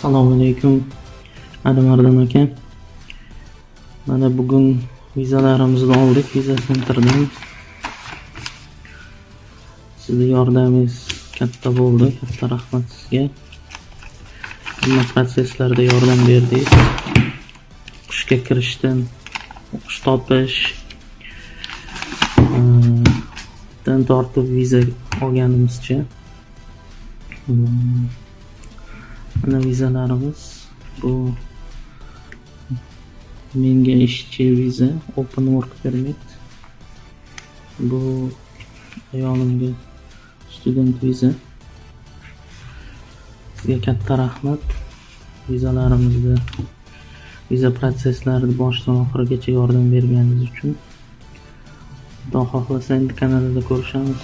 Assalomu alaykum Alimardon aka. Mana bugun vizalarimizni oldik Viza Centerdan. Sizning yordamingiz katta bo'ldi. Katta rahmat sizga. Hamma protsesslarda yordam berdingiz. O'qishga kirishdan, o'qish topish dan tortib viza olganimizcha. Mana vizalarimiz bu menga ishchi viza, open work permit. Bu ayolimga student viza. Sizga katta rahmat. Vizalarimizni, viza protsesslarini boshidan oxirigacha yordam berganingiz uchun. Xudo xohlasa endi kanalda ko'rishamiz.